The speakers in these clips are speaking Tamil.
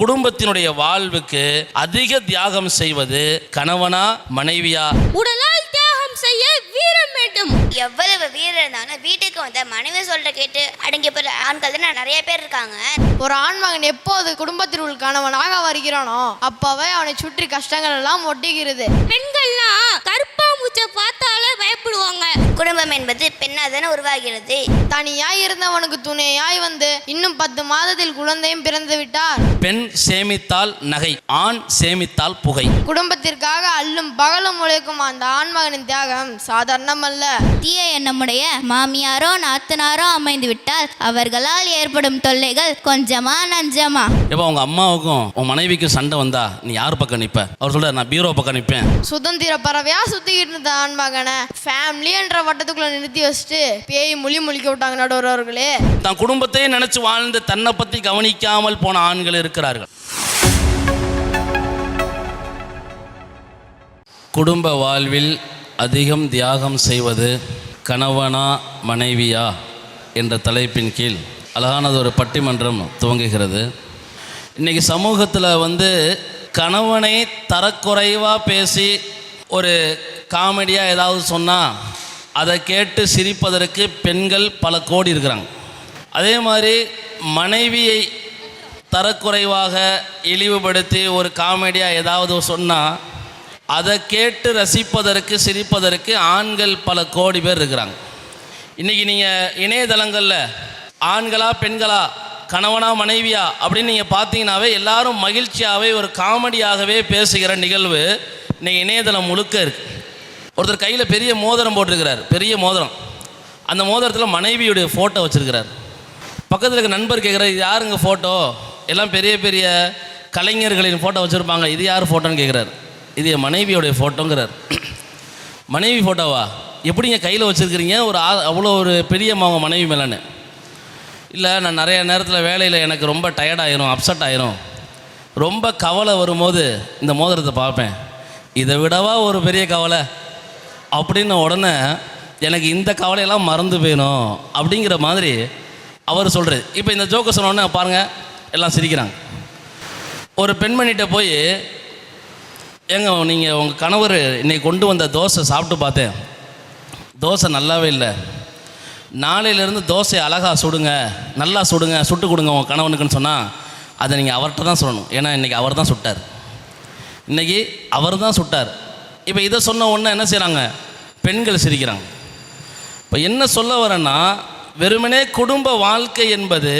குடும்பத்தினுடைய வாழ்வுக்கு அதிக தியாகம் செய்வது கணவனா மனைவியா? உடலால் தியாகம் செய்ய வீரம் வேண்டும். எவ்வளவு வீரம் இருந்தாலும் வீட்டுக்கு வந்த மனைவி சொல்ற கேட்டு அடங்கிய போற ஆண்கள் தான் நிறைய பேர் இருக்காங்க. ஒரு ஆண்மகன் எப்போது குடும்பத்தில் உள்ள கணவனாக வருகிறானோ அப்பவே அவனை சுற்றி கஷ்டங்கள் எல்லாம் ஒட்டிக்கிறது. பெண்கள்லாம் கருப்பாம்பூச்சை பார்த்தாலே பயப்படுவாங்க. குடும்பம் என்பது பெண்ணால் தானே உருவாகிறது. தனியாய் இருந்தவனுக்கு துணையாய் வந்து இன்னும் 10 மாதத்தில் குழந்தையும் பிறந்து விட்டார். பெண் சேமித்தால் நகை, ஆண் சேமித்தால் புகை. குடும்பத்திற்காக அல்லும் பகலும் உழைக்கும் அந்த ஆண்மகனின் தியாகம் சாதாரணம் அல்ல. தீய எண்ணமுடைய மாமியாரோ நாத்தனாரோ அமைந்து விட்டால் அவர்களால் ஏற்படும் தொல்லைகள் கொஞ்சமா நஞ்சமா? இப்போ உங்க அம்மாவுக்கும் உன் மனைவிக்கும் சண்டை வந்தா நீ யார் பக்கம் நிற்ப? அவர் சொல்ற நான் பீரோ பக்கம் நிற்பேன். சுதந்திர பறவையா சுத்திக்கிட்டு இருந்த ஆண்மகனை ஃபேமிலி என்ற வட்டத்துக்குள்ள நிறுத்தி வச்சுட்டு பேய் முழிக்க விட்டாங்க நடுவர்களே. தன் குடும்பத்தையே நினைச்சு வாழ்ந்து தன்னை பத்தி கவனிக்காமல் போன ஆண்கள் இருக்கிறார்கள். குடும்ப வாழ்வில் அதிகம் தியாகம் செய்வது கணவனா மனைவியா என்ற தலைப்பின் கீழ் அழகானது ஒரு பட்டிமன்றம் துவங்குகிறது. இன்றைக்கி சமூகத்தில் கணவனை தரக்குறைவாக பேசி ஒரு காமெடியாக ஏதாவது சொன்னால் அதை கேட்டு சிரிப்பதற்கு பெண்கள் பல கோடி இருக்கிறாங்க. அதே மாதிரி மனைவியை தரக்குறைவாக இழிவுபடுத்தி ஒரு காமெடியாக ஏதாவது சொன்னால் அதை கேட்டு ரசிப்பதற்கு சிரிப்பதற்கு ஆண்கள் பல கோடி பேர் இருக்கிறாங்க. இன்றைக்கி நீங்கள் இணையதளங்களில் ஆண்களா பெண்களா கணவனா மனைவியா அப்படின்னு நீங்கள் பார்த்தீங்கன்னாவே எல்லாரும் மகிழ்ச்சியாகவே ஒரு காமெடியாகவே பேசுகிற நிகழ்வு இன்றைக்கி இணையதளம் முழுக்க இருக்குது. ஒருத்தர் கையில் பெரிய மோதிரம் போட்டிருக்கிறார், பெரிய மோதிரம். அந்த மோதிரத்தில் மனைவியுடைய ஃபோட்டோ வச்சுருக்கிறார். பக்கத்தில் இருக்க நண்பர் கேட்குறாரு, இது யாருங்க ஃபோட்டோ? எல்லாம் பெரிய பெரிய கலைஞர்களின் ஃபோட்டோ வச்சுருப்பாங்க, இது யார் ஃபோட்டோன்னு கேட்குறாரு. இது என் மனைவியோடைய ஃபோட்டோங்கிறார். மனைவி ஃபோட்டோவா? எப்படிங்க கையில் வச்சுருக்கிறீங்க? அவ்வளோ ஒரு பிரியமா அவங்க மனைவி மேலேன்னு? இல்லை, நான் நிறைய நேரத்தில் வேலையில் எனக்கு ரொம்ப டயர்டாயிரும், அப்செட் ஆயிரும், ரொம்ப கவலை வரும்போது இந்த மோதிரத்தை பார்ப்பேன். இதை விடவா ஒரு பெரிய கவலை அப்படின்னு உடனே எனக்கு இந்த கவலையெல்லாம் மறந்து போயிடும் அப்படிங்கிற மாதிரி அவர் சொல்கிறது. இப்போ இந்த ஜோக்கை சொன்னோடனே பாருங்கள் எல்லாம் சிரிக்கிறாங்க. ஒரு பெண்மணிகிட்ட போய், ஏங்க நீங்கள் உங்கள் கணவர் இன்றைக்கி கொண்டு வந்த தோசை சாப்பிட்டு பார்த்தேன், தோசை நல்லாவே இல்லை, நாளையிலேருந்து தோசையை அழகாக சுடுங்க, நல்லா சுடுங்க, சுட்டு கொடுங்க உங்கள் கணவனுக்குன்னு சொன்னால் அதை நீங்கள் அவர்கிட்ட தான் சொல்லணும். ஏன்னா இன்றைக்கி அவர் தான் சுட்டார், இன்றைக்கி அவர் தான் சுட்டார். இப்போ இதை சொன்ன உடனே என்ன செய்கிறாங்க? பெண்கள் சிரிக்கிறாங்க. இப்போ என்ன சொல்ல வரேன்னா, வெறுமனே குடும்ப வாழ்க்கை என்பது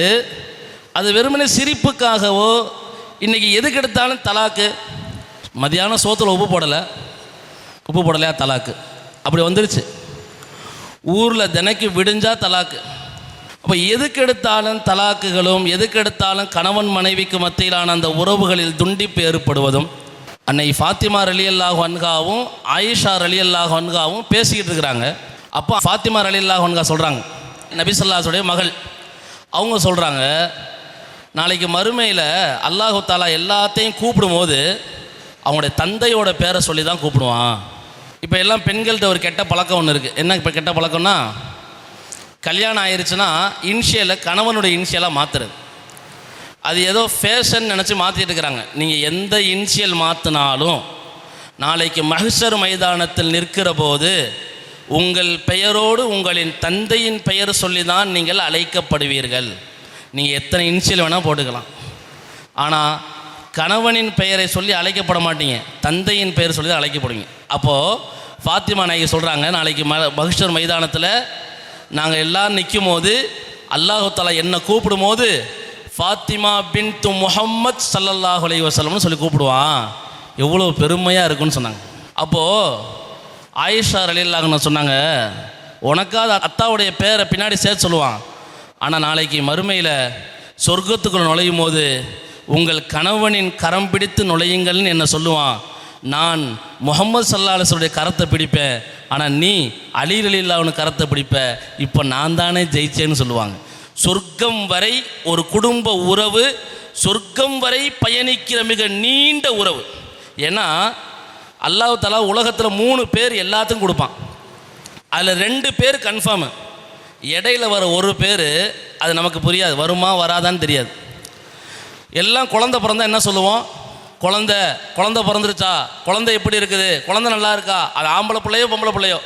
அது வெறுமனே சிரிப்புக்காகவோ, இன்றைக்கி எதுக்கு எடுத்தாலும் தலாக்கு, மதியானம் சோத்தில் உப்பு போடலையா தலாக்கு, அப்படி வந்துருச்சு. ஊரில் தினைக்கு விடிஞ்சா தலாக்கு. அப்போ எதுக்கு எடுத்தாலும் தலாக்குகளும், எதுக்கு எடுத்தாலும் கணவன் மனைவிக்கு மத்தியிலான அந்த உறவுகளில் துண்டிப்பு ஏற்படுவதும் அன்னை ஃபாத்திமா ரலியல்லாஹு அன்ஹாவும் ஆயிஷா ரலியல்லாஹு அன்ஹாவும் பேசிக்கிட்டு இருக்கிறாங்க. அப்போ ஃபாத்திமா ரலியல்லாஹு அன்ஹா சொல்கிறாங்க, நபி ஸல்லல்லாஹு மகள், அவங்க சொல்கிறாங்க, நாளைக்கு மறுமையில் அல்லாஹு தாலா எல்லாத்தையும் கூப்பிடும்போது அவங்களுடைய தந்தையோட பேரை சொல்லி தான் கூப்பிடுவான். இப்போ எல்லாம் பெண்கள்கிட்ட ஒரு கெட்ட பழக்கம் ஒன்று இருக்குது. என்ன இப்போ கெட்ட பழக்கம்னா, கல்யாணம் ஆயிடுச்சுன்னா இனிஷியலை கணவனுடைய இனிஷியலாக மாற்றுறது. அது ஏதோ ஃபேஷன் நினச்சி மாற்றிட்டு இருக்கிறாங்க. நீங்கள் எந்த இனிஷியல் மாற்றினாலும் நாளைக்கு மஹ்ஷர் மைதானத்தில் நிற்கிற போது உங்கள் பெயரோடு உங்களின் தந்தையின் பெயர் சொல்லி தான் நீங்கள் அழைக்கப்படுவீர்கள். நீங்கள் எத்தனை இனிஷியல் வேணால் போட்டுக்கலாம், ஆனால் கணவனின் பெயரை சொல்லி அழைக்கப்பட மாட்டீங்க, தந்தையின் பெயர் சொல்லி தான் அழைக்கப்படுவீங்க. அப்போது ஃபாத்திமா நாயகி சொல்கிறாங்க, நாளைக்கு மஹ்ஷர் மைதானத்தில் நாங்கள் எல்லோரும் நிற்கும் போது அல்லாஹு தஆலா என்னை கூப்பிடும் போது ஃபாத்திமா பின்து முஹம்மத் ஸல்லல்லாஹு அலைஹி வஸல்லம்னு சொல்லி கூப்பிடுவான். எவ்வளோ பெருமையாக இருக்குன்னு சொன்னாங்க. அப்போது ஆயிஷா ரலியல்லாஹு அன்ஹா சொன்னாங்க, உனக்காவது அத்தாவுடைய பேரை பின்னாடி சேர்த்து சொல்லுவான், ஆனால் நாளைக்கு மறுமையில் சொர்க்கத்துக்குள் நுழையும் போது உங்கள் கணவனின் கரம் பிடித்து நுழையுங்கள்னு என்ன சொல்லுவான். நான் முஹம்மது ஸல்லல்லாஹு அலைஹி வஸல்லம் கரத்தை பிடிப்பேன், ஆனால் நீ அலி ரலியல்லாஹு கரத்தை பிடிப்ப, இப்போ நான் தானே ஜெயிச்சேன்னு சொல்லுவாங்க. சொர்க்கம் வரை ஒரு குடும்ப உறவு, சொர்க்கம் வரை பயணிக்கிற மிக நீண்ட உறவு. ஏன்னா அல்லாஹ் தஆலா உலகத்தில் 3 பேர் எல்லாத்துக்கும் கொடுப்பான். அதில் 2 பேர் கன்ஃபார்மு, இடையில வர ஒரு பேர் அது நமக்கு புரியாது, வருமா வராதான்னு தெரியாது. எல்லாம் குழந்தை பிறந்தா என்ன சொல்லுவோம்? குழந்தை பிறந்துருச்சா, குழந்தை எப்படி இருக்குது, குழந்தை நல்லா இருக்கா, அது ஆம்பளை பிள்ளையோ பொம்பளை பிள்ளையோ,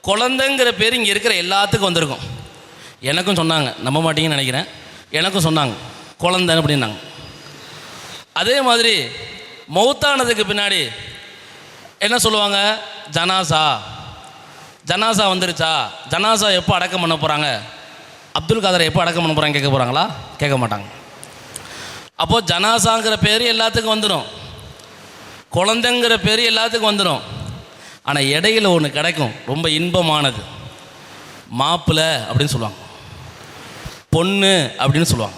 குழந்தைங்கிற பேர் இங்கே இருக்கிற எல்லாத்துக்கும் வந்திருக்கும். எனக்கும் சொன்னாங்க, நம்ப மாட்டீங்கன்னு நினைக்கிறேன், எனக்கும் சொன்னாங்க குழந்தை அப்படின்னாங்க. அதே மாதிரி மௌத்தானதுக்கு பின்னாடி என்ன சொல்லுவாங்க? ஜனாசா வந்துருச்சா, ஜனாசா எப்போ அடக்கம் பண்ண போகிறாங்க, அப்துல் காதரை எப்போ அடக்கம் பண்ண போகிறாங்க கேட்க போகிறாங்களா? கேட்க மாட்டாங்க. அப்போது ஜனாசாங்கிற பேர் எல்லாத்துக்கும் வந்துடும், குழந்தைங்கிற பேர் எல்லாத்துக்கும் வந்துடும். ஆனால் இடையில் ஒன்று கிடைக்கும், ரொம்ப இன்பமானது. மாப்பிள்ளை அப்படின்னு சொல்லுவாங்க, பொண்ணு அப்படின்னு சொல்லுவாங்க.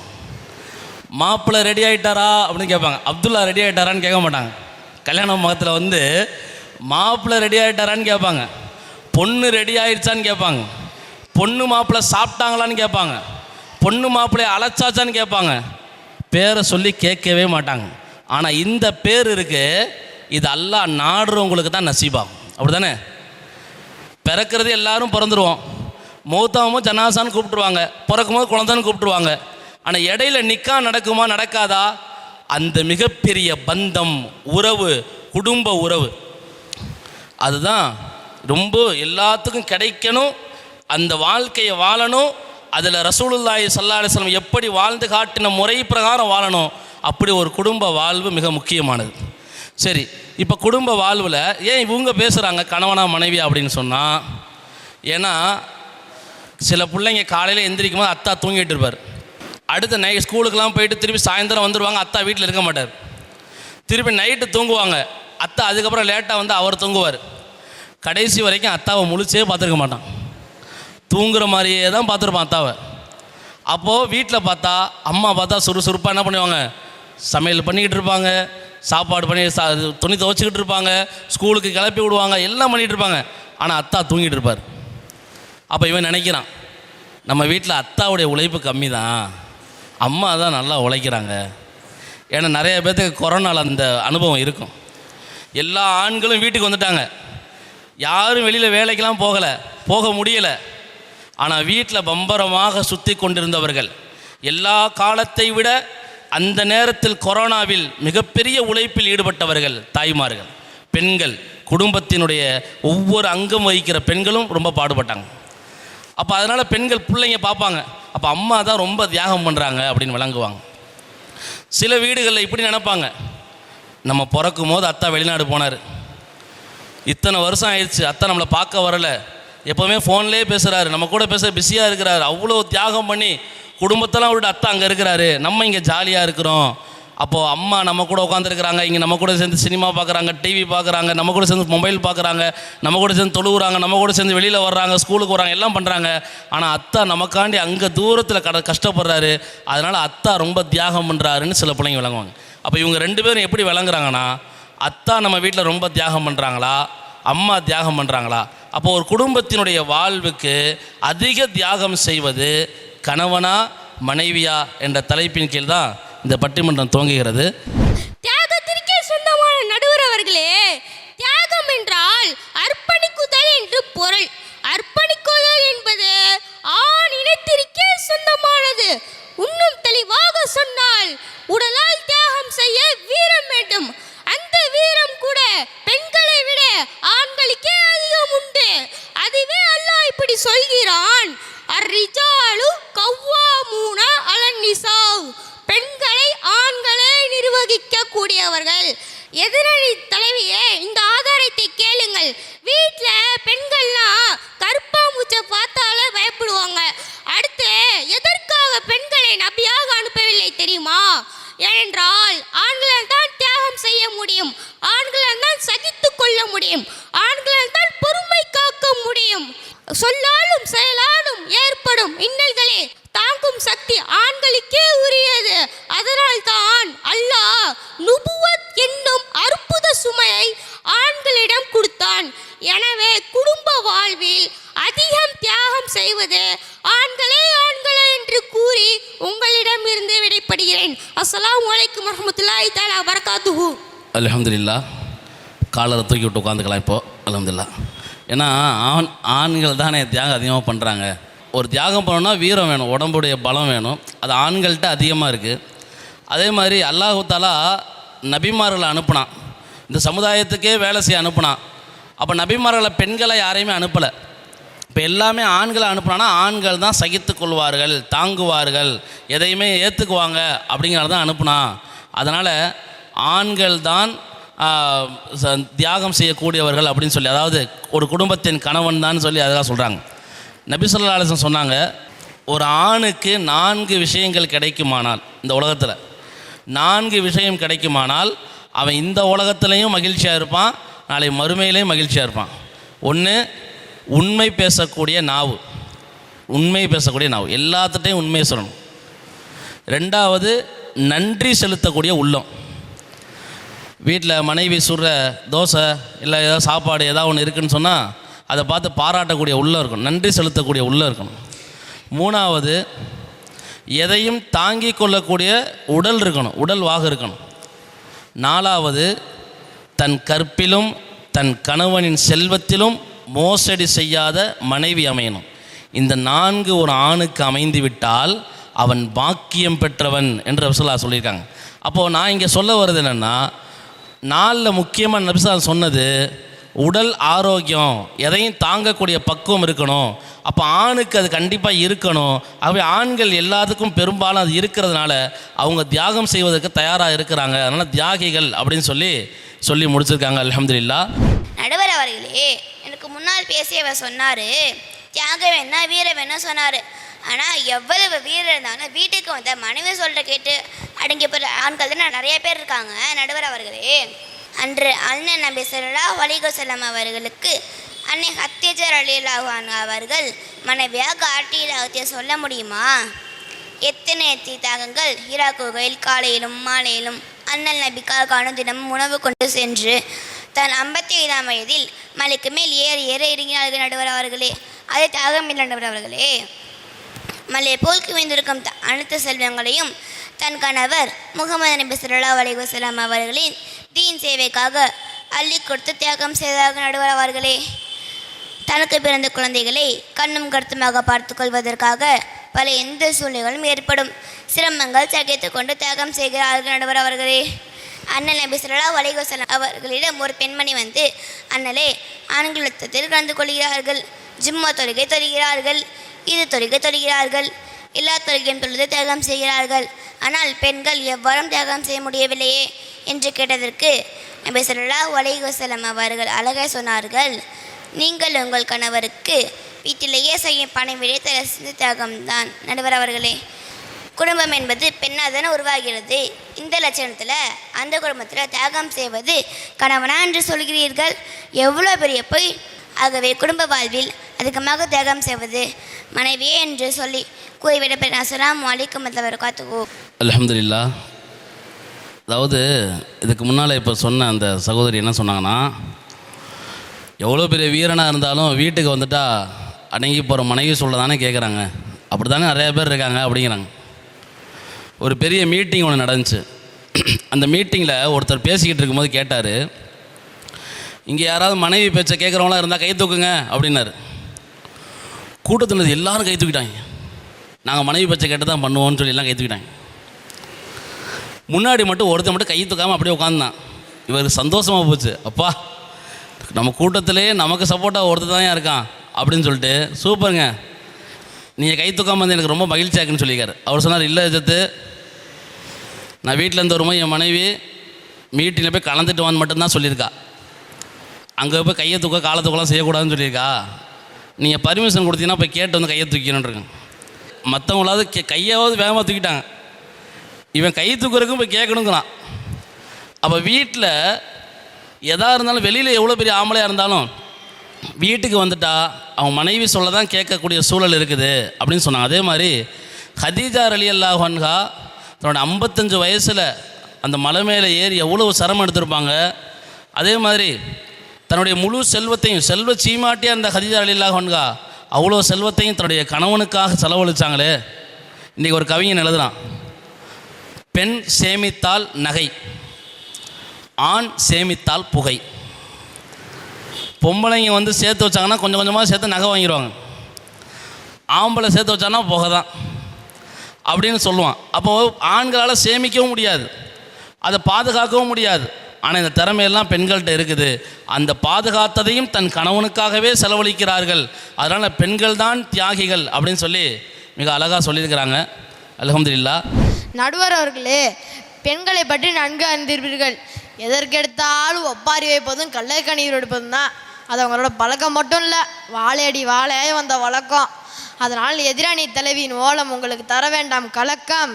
மாப்பிள்ளை ரெடி ஆகிட்டாரா அப்படின்னு கேட்பாங்க. அப்துல்லா ரெடி ஆகிட்டாரான்னு கேட்க மாட்டாங்க. கல்யாண முகத்தில் வந்து மாப்பிள்ளை ரெடி ஆகிட்டாரான்னு கேட்பாங்க, பொண்ணு ரெடி ஆகிடுச்சான்னு கேட்பாங்க, பொண்ணு மாப்பிள்ளை சாப்பிட்டாங்களான்னு கேட்பாங்க, பொண்ணு மாப்பிள்ளையை அழைச்சாச்சான்னு கேட்பாங்க. பேரை சொல்லி கேட்கவே மாட்டாங்க. ஆனால் இந்த பேர் இருக்கு, இது அல்லாஹ் நாடுறவங்களுக்கு தான் நசீபாகும். அப்படி தானே? பிறக்கிறது எல்லாரும் பிறந்துருவோம், மௌத்தாவும் ஜனாசான்னு கூப்பிட்டுருவாங்க, பிறக்கும்போது குழந்தைன்னு கூப்பிட்டுருவாங்க. ஆனால் இடையில நிக்கா நடக்குமா நடக்காதா? அந்த மிகப்பெரிய பந்தம், உறவு, குடும்ப உறவு, அதுதான் ரொம்ப எல்லாத்துக்கும் கிடைக்கணும். அந்த வாழ்க்கையை வாழணும். அதில் ரசூலுல்லாஹி ஸல்லல்லாஹு அலைஹி வஸல்லம் எப்படி வாழ்ந்து காட்டின முறை பிரகாரம் வாழணும். அப்படி ஒரு குடும்ப வாழ்வு மிக முக்கியமானது. சரி, இப்போ குடும்ப வாழ்வில் ஏன் இவங்க பேசுகிறாங்க கணவனா மனைவி அப்படின்னு சொன்னால், ஏன்னா சில பிள்ளைங்க காலையில் எந்திரிக்கும் போது அத்தா தூங்கிட்டு இருப்பார். அடுத்த ஸ்கூலுக்கெல்லாம் போயிட்டு திருப்பி சாயந்தரம் வந்துடுவாங்க, அத்தா வீட்டில் இருக்க மாட்டார். திருப்பி நைட்டு தூங்குவாங்க, அத்தா அதுக்கப்புறம் லேட்டாக வந்து அவர் தூங்குவார். கடைசி வரைக்கும் அத்தாவை முழிச்சே பார்த்துருக்க மாட்டான், தூங்குற மாதிரியே தான் பார்த்துருப்பான் அத்தாவை. அப்போது வீட்டில் பார்த்தா அம்மா பார்த்தா சுறுசுறுப்பாக என்ன பண்ணுவாங்க, சமையல் பண்ணிக்கிட்டு இருப்பாங்க, சாப்பாடு பண்ணி துணி துவைச்சிக்கிட்டு இருப்பாங்க, ஸ்கூலுக்கு கிளப்பி விடுவாங்க, எல்லாம் பண்ணிகிட்டு இருப்பாங்க. ஆனால் அத்தா தூங்கிட்டு இருப்பார். அப்போ இவன் நினைக்கிறான், நம்ம வீட்டில் அத்தாவுடைய உழைப்பு கம்மி தான், அம்மா தான் நல்லா உழைக்கிறாங்க. ஏன்னா நிறைய பேர்த்துக்கு கொரோனாவில் அந்த அனுபவம் இருக்கும். எல்லா ஆண்களும் வீட்டுக்கு வந்துட்டாங்க, யாரும் வெளியில் வேலைக்கெல்லாம் போக முடியலை. ஆனால் வீட்டில் பம்பரமாக சுற்றி கொண்டிருந்தவர்கள், எல்லா காலத்தை விட அந்த நேரத்தில் கொரோனாவில் மிகப்பெரிய உழைப்பில் ஈடுபட்டவர்கள் தாய்மார்கள், பெண்கள், குடும்பத்தினுடைய ஒவ்வொரு அங்கம் வகிக்கிற பெண்களும் ரொம்ப பாடுபட்டாங்க. அப்போ அதனால் பெண்கள் பிள்ளைங்க பார்ப்பாங்க, அப்போ அம்மா தான் ரொம்ப தியாகம் பண்ணுறாங்க அப்படின்னு விளங்குவாங்க. சில வீடுகளில் இப்படி நினைப்பாங்க, நம்ம பிறக்கும் போது அத்தா வெளிநாடு போனார், இத்தனை வருஷம் ஆயிடுச்சு, அத்தா நம்மளை பார்க்க வரலை, எப்போவுமே ஃபோன்லேயே பேசுகிறாரு, நம்ம கூட பேச பிஸியாக இருக்கிறாரு, அவ்வளோ தியாகம் பண்ணி குடும்பத்தெல்லாம் விட்டு அத்தா அங்கே இருக்கிறாரு, நம்ம இங்கே ஜாலியாக இருக்கிறோம். அப்போது அம்மா நம்ம கூட உட்காந்துருக்குறாங்க, இங்கே நம்ம கூட சேர்ந்து சினிமா பார்க்குறாங்க, டிவி பார்க்குறாங்க, நம்ம கூட சேர்ந்து மொபைல் பார்க்குறாங்க, நம்ம கூட சேர்ந்து தொழுகிறாங்க, நம்ம கூட சேர்ந்து வெளியில் வர்றாங்க, ஸ்கூலுக்கு வராங்க, எல்லாம் பண்ணுறாங்க. ஆனால் அத்தா நமக்காண்டி அங்கே தூரத்தில் கஷ்டப்படுறாரு, அதனால் அத்தா ரொம்ப தியாகம் பண்ணுறாருன்னு சில பிள்ளைங்க விளங்குவாங்க. அப்போ இவங்க ரெண்டு பேரும் எப்படி விளங்குறாங்கன்னா, அத்தா நம்ம வீட்டில் ரொம்ப தியாகம் பண்ணுறாங்களா, அம்மா தியாகம் பண்ணுறாங்களா? அப்போ ஒரு குடும்பத்தினுடைய வாழ்வுக்கு அதிக தியாகம் செய்வது கணவனா மனைவியா என்ற தலைப்பின் கீழ் தான் இந்த பட்டிமன்றம் துவங்குகிறது. தியாகத்திற்கே சொந்தமான நடுவர் அவர்களே, தியாகம் என்றால் அர்ப்பணிக்குதல் என்று பொருள். அர்ப்பணிக்குதல் என்பது ஆண் இனத்திற்கே சொந்தமானது. இன்னும் தெளிவாக சொன்னால், உடலால் தியாகம் செய்ய வீரம் வேண்டும். அந்த வீரம் கூட பெண்களை விட ஆண்களுக்கே அதிகம் உண்டு. அதுவே அல்லாஹ் இப்படி சொல்கிறான், அர்ரிஜாலு கவ்வாமூன அலன் நிசாவ். பெண்களை ஆண்களே நிர்வகிக்க கூடியவர்கள். எதிரணி தலைவியே, இந்த ஆதாரத்தை கேளுங்கள். வீட்டில் பெண்கள்லாம் கருப்பாம்பூச்சை பார்த்தாலே பயப்படுவாங்க. அடுத்து எதற்காக பெண்களை நபியாக அனுப்பவில்லை தெரியுமா? ஏனென்றால் ஆண்களால் தான் தியாகம் செய்ய முடியும், ஆண்களால் தான் சகித்து கொள்ள முடியும், ஆண்களால் தான் பொறுமை காக்க முடியும். சொல்லாலும் செயலாலும் ஏற்படும் இன்னல்களே தாங்கும் சக்தி ஆண்களுக்கே உரியது. அதனால் தான் அல்லாஹ் நுபுவத் என்னும் அற்புத சுமையை ஆண்களிடம் கொடுத்தான். எனவே குடும்ப வாழ்வில் அதிகம் தியாகம் செய்வது ஆண்களே என்று கூறி உங்களிடம் இருந்து விடைபெறுகிறேன். அஸ்ஸலாமு அலைக்கும் வரஹ்மத்துல்லாஹி தஆலா வபரகாத்துஹு. அல்ஹம்துலில்லாஹ். காலரை தூக்கி விட்டு உட்காந்துக்கலாம் இப்போது. அல்ஹம்துலில்லாஹ். ஏன்னா ஆண்கள் தானே தியாகம் அதிகமாக பண்ணுறாங்க. ஒரு தியாகம் பண்ணணும்னா வீரம் வேணும், உடம்புடைய பலம் வேணும். அது ஆண்கள்கிட்ட அதிகமாக இருக்குது. அதே மாதிரி அல்லாஹு தாலா நபிமார்களை அனுப்புனான், இந்த சமுதாயத்துக்கே வேலை செய்ய அனுப்புனான். அப்போ நபிமார்களை பெண்களை யாரையுமே அனுப்பலை. இப்போ எல்லாமே ஆண்களை அனுப்புனான்னா ஆண்கள் தான் சகித்து கொள்வார்கள், தாங்குவார்கள், எதையுமே ஏற்றுக்குவாங்க அப்படிங்கிறத தான் அனுப்புனான். அதனால் ஆண்கள் தான் தியாகம் செய்யக்கூடியவர்கள் அப்படின்னு சொல்லி, அதாவது ஒரு குடும்பத்தின் கணவன் தான் சொல்லி அதாக சொல்கிறாங்க. நபி ஸல்லல்லாஹு அலைஹி வஸல்லம் சொன்னாங்க, ஒரு ஆணுக்கு 4 விஷயங்கள் கிடைக்குமானால், இந்த உலகத்தில் 4 விஷயம் கிடைக்குமானால் அவன் இந்த உலகத்துலேயும் மகிழ்ச்சியாக இருப்பான், நாளை மறுமையிலையும் மகிழ்ச்சியாக இருப்பான். ஒன்று, உண்மை பேசக்கூடிய நாவு, உண்மை பேசக்கூடிய நாவு, எல்லாத்துட்டையும் உண்மையை சொல்லணும். 2வது, நன்றி செலுத்தக்கூடிய உள்ளம். வீட்டில் மனைவி சுடுற தோசை இல்லை ஏதாவது சாப்பாடு ஏதாவது ஒன்று இருக்குதுன்னு சொன்னால் அதை பார்த்து பாராட்டக்கூடிய உள்ளம் இருக்கணும், நன்றி செலுத்தக்கூடிய உள்ளம் இருக்கணும். 3வது, எதையும் தாங்கி கொள்ளக்கூடிய உடல் இருக்கணும், உடல் வாகு இருக்கணும். 4வது, தன் கற்பிலும் தன் கணவனின் செல்வத்திலும் மோசடி செய்யாத மனைவி அமையணும். இந்த 4 ஒரு ஆணுக்கு அமைந்து விட்டால் அவன் பாக்கியம் பெற்றவன் என்று ரசூலுல்லாஹ் சொல்லியிருக்காங்க. அப்போது நான் இங்கே சொல்ல வர்றது என்னென்னா, 4 முக்கியமாக நபி ஸல்லல்லாஹு அலைஹி வஸல்லம் சொன்னது உடல் ஆரோக்கியம், எதையும் தாங்கக்கூடிய பக்குவம் இருக்கணும். அப்போ ஆணுக்கு அது கண்டிப்பாக இருக்கணும். ஆகவே ஆண்கள் எல்லாத்துக்கும் பெரும்பாலும் அது இருக்கிறதுனால அவங்க தியாகம் செய்வதற்கு தயாராக இருக்கிறாங்க. அதனால் தியாகிகள் அப்படின்னு சொல்லி முடிச்சிருக்காங்க. அல்ஹம்துலில்லாஹ். நடுவர் அவர்களே, எனக்கு முன்னால் பேசியவர் சொன்னார் தியாகம் என்ன வீரம் என்ன சொன்னார். ஆனால் எவ்வளவு வீரம் இருந்தாலும் வீட்டுக்கு வந்த மனைவி சொல்கிற கேட்டு அடங்கி போகிற ஆண்கள் தான் நிறைய பேர் இருக்காங்க. நடுவர் அவர்களே, அன்று அண்ணன் நபி ஸல்லல்லாஹு அலைஹி வஸல்லம் அவர்களுக்கு அன்னை ஹதீஜா ரலியல்லாஹு அன்ஹா அவர்கள் மனைவியாக ஆட்டியதாக சொல்ல முடியுமா? எத்தனை தியாகங்கள்! ஹிரா குகையில் காலையிலும் மாலையிலும் அண்ணல் நபிக்காக அனுதினமும் உணவு கொண்டு சென்று தன் 55ஆம் வயதில் மலைக்கு மேல் ஏற இறங்கினார்கள். நடுவர் அவர்களே, அதே தியாகம் இல்லை நடுவர் அவர்களே. மலை போல் குவிந்திருக்கும் அனைத்து செல்வங்களையும் தன் கணவர் முகமது நபி ஸல்லல்லாஹு அலைஹி வஸல்லம் அவர்களின் தீன் சேவைக்காக அள்ளி கொடுத்து தியாகம் செய்தார்கள். நடுவர் அவர்களே, தனக்கு பிறந்த குழந்தைகளை கண்ணும் கருத்துமாக பார்த்து கொள்வதற்காக பல எந்த சூழ்நிலைகளும் ஏற்படும் சிரமங்கள் சகித்து கொண்டு தியாகம் செய்கிறார்கள். நடுவர் அவர்களே, அண்ணல் நபி ஸல்லல்லாஹு அலைஹி வஸல்லம் அவர்களிடம் ஒரு பெண்மணி வந்து, அண்ணலே, ஆண்கள் யுத்தத்தில் கலந்து கொள்கிறார்கள், ஜும்மா தொழுகை தொழுகிறார்கள், இது தொழுகை தொழுகிறார்கள், எல்லா தொழுகையும் தொழுது தியாகம் செய்கிறார்கள், ஆனால் பெண்கள் எவ்வாறும் தியாகம் செய்ய முடியவில்லையே என்று கேட்டதற்கு நபி ஸல்லல்லாஹு அலைஹி வஸல்லம் அவர்கள் அழகாக சொன்னார்கள், நீங்கள் உங்கள் கணவருக்கு வீட்டிலேயே செய்யும் பணிவிடை தரசிந்த தியாகம்தான். நடுவர் அவர்களே, குடும்பம் என்பது பெண்ணாக தானே உருவாகிறது. இந்த லட்சணத்தில் அந்த குடும்பத்தில் தியாகம் செய்வது கணவனா என்று சொல்கிறீர்கள், எவ்வளோ பெரிய பொய்! ஆகவே குடும்ப வாழ்வில் அதிகமாக தியாகம் செய்வது மனைவியே என்று சொல்லி கூறிவிட பெண். அஸ்ஸலாமு அலைக்கும் வரஹ்மத்துல்லாஹி. அல்ஹம்துலில்லாஹ். அதாவது இதுக்கு முன்னால் இப்போ சொன்ன அந்த சகோதரி என்ன சொன்னாங்கன்னா, எவ்வளோ பெரிய வீரனாக இருந்தாலும் வீட்டுக்கு வந்துட்டா அடங்கி போகிற மனைவி சொல்ல தானே கேட்குறாங்க, அப்படி தானே நிறையா பேர் இருக்காங்க அப்படிங்கிறாங்க. ஒரு பெரிய மீட்டிங் ஒன்று நடந்துச்சு. அந்த மீட்டிங்கில் ஒருத்தர் பேசிக்கிட்டு இருக்கும்போது கேட்டார், இங்கே யாராவது மனைவி பேச்சை கேட்குறவங்களாம் இருந்தால் கை தூக்குங்க அப்படின்னாரு. கூட்டத்தில் எல்லாரும் கை தூக்கிட்டாங்க. நாங்கள் மனைவி பேச்சை கேட்டு தான் பண்ணுவோம்னு சொல்லி எல்லாம் கை தூக்கிட்டாங்க. முன்னாடி மட்டும் ஒருத்தர் மட்டும் கை தூக்காமல் அப்படியே உட்காந்தான். இவருக்கு சந்தோஷமாக போச்சு, அப்பா நம்ம கூட்டத்திலே நமக்கு சப்போர்ட்டாக ஒருத்தர் தான் இருக்கான் அப்படின்னு சொல்லிட்டு, சூப்பருங்க, நீங்கள் கை தூக்காமல் வந்து எனக்கு ரொம்ப மகிழ்ச்சியாக இருக்குன்னு சொல்லியிருக்காரு. அவர் சொன்னார், இல்லை ஜத்து, நான் வீட்டிலேருந்து வரும்போது என் மனைவி மீட்டிங்கில் போய் கலந்துட்டு வான்னு மட்டும்தான் சொல்லியிருக்கா, அங்கே போய் கையை தூக்க காலை தூக்கலாம் செய்யக்கூடாதுன்னு சொல்லியிருக்கா. நீங்கள் பர்மிஷன் கொடுத்தீங்கன்னா போய் கேட்டு வந்து கையை தூக்கணுன்றிருக்கேன். மற்றவங்களாவது கையாவது வேகமாக தூக்கிட்டாங்க, இவன் கை தூக்குறதுக்கும் போய் கேட்கணுங்கிறான். அப்போ வீட்டில் எதாக இருந்தாலும், வெளியில் எவ்வளோ பெரிய ஆம்பளையாக இருந்தாலும் வீட்டுக்கு வந்துட்டா அவன் மனைவி சொல்ல தான் கேட்கக்கூடிய சூழல் இருக்குது அப்படின்னு சொன்னாங்க. அதே மாதிரி ஹதீஜா ரலியல்லாஹு அன்ஹா தன்னோட 55 வயசில் அந்த மலை மேலே ஏறி எவ்வளோ சிரமம் எடுத்திருப்பாங்க. அதே மாதிரி தன்னுடைய முழு செல்வத்தையும், செல்வ சீமாட்டியாக இருந்த ஹதீஜா ரலியல்லாஹு அன்ஹா அவ்வளோ செல்வத்தையும் தன்னுடைய கணவனுக்காக செலவழித்தாங்களே. இன்றைக்கி ஒரு கவிஞன் எழுதுறான், பெண் சேமித்தால் நகை, ஆண் சேமித்தால் புகை. பொம்பளைங்க வந்து சேர்த்து வச்சாங்கன்னா கொஞ்சம் கொஞ்சமாக சேர்த்து நகை வாங்கிடுவாங்க, ஆம்பளை சேர்த்து வச்சாங்கன்னா புகை தான். அப்படின்னு சொல்லுவான். அப்போது ஆண்களால் சேமிக்கவும் முடியாது, அதை பாதுகாக்கவும் முடியாது. ஆனால் இந்த திறமையெல்லாம் பெண்கள்கிட்ட இருக்குது. அந்த பாதுகாத்ததையும் தன் கணவனுக்காகவே செலவழிக்கிறார்கள். அதனால் பெண்கள் தான் தியாகிகள் அப்படின்னு சொல்லி மிக அழகாக சொல்லியிருக்கிறாங்க. அல்ஹம்துலில்லாஹ். நடுவர் அவர்களே, பெண்களை பற்றி நன்கு அறிந்திருப்பீர்கள். எதற்கெடுத்தாலும் ஒப்பாரி வைப்பதும் கள்ளக்கண்ணீர் எடுப்பதும் தான். அது அவங்களோட பழக்கம் மட்டும் இல்லை, வாழையடி வாழையாய் வந்த வழக்கம். அதனால் எதிரணி தலைவியின் ஓலம் உங்களுக்கு தர வேண்டாம் கலக்கம்.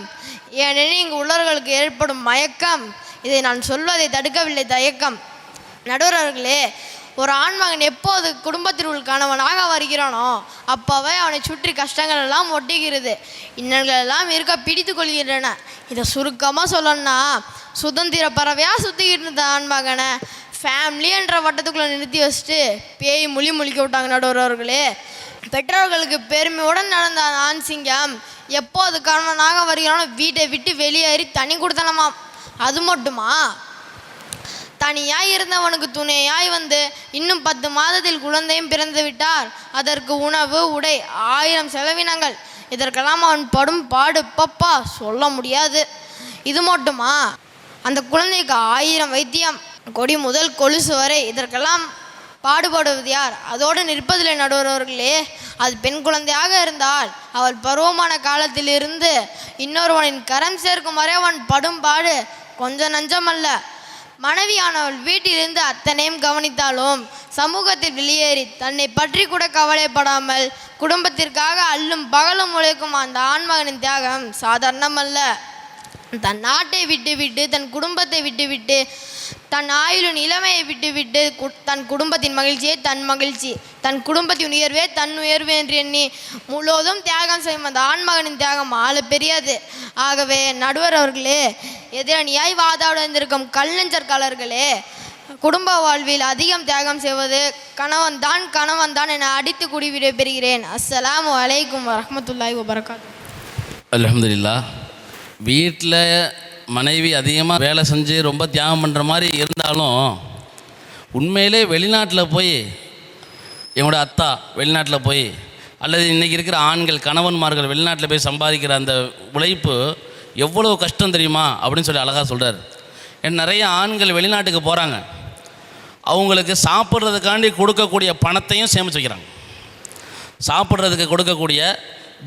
ஏனெனில் இங்கு உள்ளவர்களுக்கு ஏற்படும் மயக்கம். இதை நான் சொல்வதை தடுக்கவில்லை தயக்கம். நடுவர் அவர்களே, ஒரு ஆண்மகன் எப்போது குடும்பத்தில் உள்ள கணவனாக வருகிறானோ அப்போவே அவனை சுற்றி கஷ்டங்கள் எல்லாம் ஒட்டுகிறது, இன்னல்கள் எல்லாம் இருக்க பிடித்து கொள்கின்றன. இதை சுருக்கமாக சொல்லணும்னா, சுதந்திர பறவையாக சுற்றிக்கிட்டு இருந்த ஆண்மகனை ஃபேமிலி என்ற வட்டத்துக்குள்ளே நிறுத்தி வச்சுட்டு பேய் முழிக்க விட்டாங்க. நடுவர் அவர்களே, பெற்றோர்களுக்கு பெருமையுடன் நடந்த ஆண் சிங்கம் எப்போது கணவனாக வருகிறானோ வீட்டை விட்டு வெளியேறி தனி கொடுத்தனமாம். அது மட்டுமா, தனியாய் இருந்தவனுக்கு துணையாய் வந்து இன்னும் 10 மாதத்தில் குழந்தையும் பிறந்து விட்டார். அதற்கு உணவு உடை 1000 செலவினங்கள். இதற்கெல்லாம் அவன் படும் பாடு பப்பா சொல்ல முடியாது. இது மட்டுமா, அந்த குழந்தைக்கு 1000 வைத்தியம், கொடி முதல் கொலுசு வரை. இதற்கெல்லாம் பாடுபடுவது யார்? அதோடு நிற்பதில்லை நடுவர்களே. அது பெண் குழந்தையாக இருந்தால் அவள் பருவமான காலத்திலிருந்து இன்னொருவனின் கரம் சேர்க்கும் வரை அவன் படும் பாடு கொஞ்சம் நஞ்சமல்ல. மனைவியானவள் வீட்டிலிருந்து அத்தனையும் கவனித்தாலும் சமூகத்தில் வெளியேறி தன்னை பற்றி கூட கவலைப்படாமல் குடும்பத்திற்காக அல்லும் பகலும் உழைக்கும் அந்த ஆண்மகனின் தியாகம் சாதாரணமல்ல. தன் நாட்டை விட்டுவிட்டு, தன் குடும்பத்தை விட்டுவிட்டு, தன் ஆயுளின் இளமையை விட்டுவிட்டு, தன் குடும்பத்தின் மகிழ்ச்சியே தன் மகிழ்ச்சி, தன் குடும்பத்தின் உயர்வே தன் உயர்வு என்று எண்ணி முழுவதும் தியாகம் செய்யும் அந்த ஆண்மகனின் தியாகம் ஆள பெரியாது. ஆகவே நடுவர் அவர்களே, எதிரணியாய் வாதாடிருக்கும் கல்லஞ்சற்காலர்களே, குடும்ப வாழ்வில் அதிகம் தியாகம் செய்வது கணவன் தான் என அடித்து குடிவிட பெறுகிறேன். அஸ்ஸலாமு அலைக்கும் வரஹ்மத்துல்லாஹி வபரகாத்துஹு. அல்ஹம்துலில்லாஹ். வீட்டில் மனைவி அதிகமாக வேலை செஞ்சு ரொம்ப தியாகம் பண்ணுற மாதிரி இருந்தாலும் உண்மையிலே வெளிநாட்டில் போய் என்னோட அத்தா வெளிநாட்டில் போய் அல்லது இன்றைக்கி இருக்கிற ஆண்கள் கணவன்மார்கள் வெளிநாட்டில் போய் சம்பாதிக்கிற அந்த உழைப்பு எவ்வளோ கஷ்டம் தெரியுமா அப்படின்னு சொல்லி அழகாக சொல்கிறார். ஏன்னா நிறைய ஆண்கள் வெளிநாட்டுக்கு போகிறாங்க, அவங்களுக்கு சாப்பிட்றதுக்காண்டி கொடுக்கக்கூடிய பணத்தையும் சேமித்து வைக்கிறாங்க. சாப்பிட்றதுக்கு கொடுக்கக்கூடிய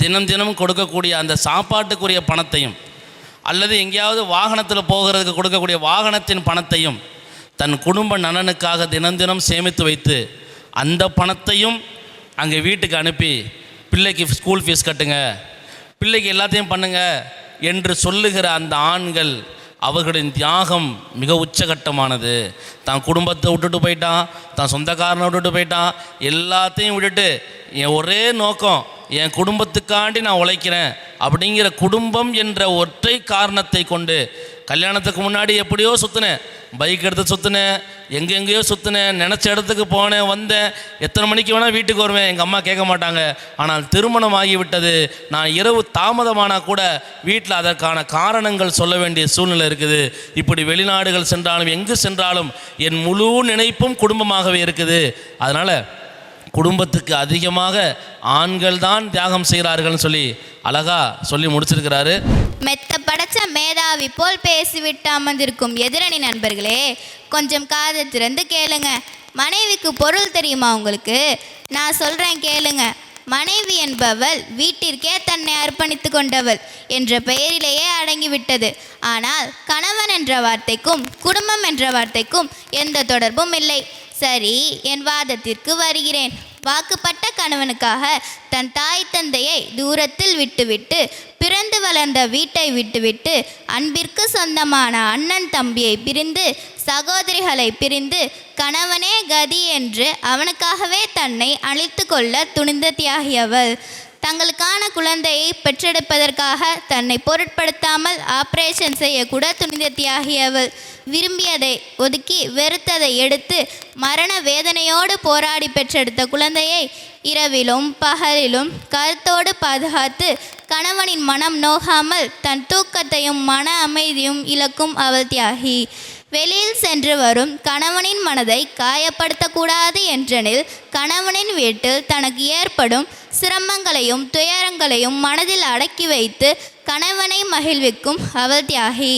தினம் கொடுக்கக்கூடிய அந்த சாப்பாட்டுக்குரிய பணத்தையும் அல்லது எங்கேயாவது வாகனத்தில் போகிறதுக்கு கொடுக்கக்கூடிய வாகனத்தின் பணத்தையும் தன் குடும்ப நலனுக்காக தினம் சேமித்து வைத்து அந்த பணத்தையும் அங்கே வீட்டுக்கு அனுப்பி பிள்ளைக்கு ஸ்கூல் ஃபீஸ் கட்டுங்க, பிள்ளைக்கு எல்லாத்தையும் பண்ணுங்க என்று சொல்லுகிற அந்த ஆண்கள், அவர்களின் தியாகம் மிக உச்சகட்டமானது. தான் குடும்பத்தை விட்டுட்டு போயிட்டான், தான் சொந்தக்காரனை விட்டுட்டு போயிட்டான், எல்லாத்தையும் விட்டுட்டு என் ஒரே நோக்கம் என் குடும்பத்துக்காண்டி நான் உழைக்கிறேன் அப்படிங்கிற குடும்பம் என்ற ஒற்றை காரணத்தை கொண்டு கல்யாணத்துக்கு முன்னாடி எப்படியோ சுற்றினேன், பைக் எடுத்து சுற்றினேன், எங்கெங்கேயோ சுற்றினேன், நினச்ச இடத்துக்கு போனேன், வந்தேன், எத்தனை மணிக்கு வேணால் வீட்டுக்கு வருவேன், எங்கள் அம்மா கேட்க மாட்டாங்க. ஆனால் திருமணம் ஆகிவிட்டது, நான் இரவு தாமதமானால் கூட வீட்டில் அதற்கான காரணங்கள் சொல்ல வேண்டிய சூழ்நிலை இருக்குது. இப்படி வெளிநாடுகள் சென்றாலும் எங்கு சென்றாலும் என் முழு நினைப்பும் குடும்பமாகவே இருக்குது. அதனால் குடும்பத்துக்கு அதிகமாக ஆண்கள் தான் தியாகம் செய்கிறார்கள்னு சொல்லி அழகா சொல்லி முடிச்சிருக்கிறாரு. மெத்த படைச்ச மேதாவி போல் பேசிவிட்டு அமர்ந்திருக்கும் எதிரணி நண்பர்களே, கொஞ்சம் காதை திறந்து கேளுங்க. மனைவிக்கு பொருள் தெரியுமா உங்களுக்கு? நான் சொல்கிறேன் கேளுங்க. மனைவி என்பவள் வீட்டிற்கே தன்னை அர்ப்பணித்து கொண்டவள் என்ற பெயரிலேயே அடங்கிவிட்டது. ஆனால் கணவன் என்ற வார்த்தைக்கும் குடும்பம் என்ற வார்த்தைக்கும் எந்த தொடர்பும் இல்லை. சரி, என் வாதத்திற்கு வருகிறேன். வாக்குப்பட்ட கணவனுக்காக தன் தாய் தந்தையை தூரத்தில் விட்டுவிட்டு, பிறந்து வளர்ந்த வீட்டை விட்டுவிட்டு, அன்பிற்கு சொந்தமான அண்ணன் தம்பியை பிரிந்து, சகோதரிகளை பிரிந்து, கணவனே கதி என்று அவனுக்காகவே தன்னை அழித்து கொள்ள துணிந்த தியாகியவள். தங்களுக்கான குழந்தையை பெற்றெடுப்பதற்காக தன்னை பொருட்படுத்தாமல் ஆப்ரேஷன் செய்யக்கூட துணிந்த தியாகியவள். விரும்பியதை ஒதுக்கி வெறுத்ததை எடுத்து மரண வேதனையோடு போராடி பெற்றெடுத்த குழந்தையை இரவிலும் பகலிலும் கருத்தோடு பாதுகாத்து கணவனின் மனம் நோகாமல் தன் தூக்கத்தையும் மன அமைதியும் இழக்கும் அவள் தியாகி. வெளியில் சென்று வரும் கணவனின் மனதை காயப்படுத்தக்கூடாது என்றெனில் கணவனின் வீட்டில் தனக்கு ஏற்படும் சிரமங்களையும் துயரங்களையும் மனதில் அடக்கி வைத்து கணவனை மகிழ்விக்கும் அவள் தியாகி.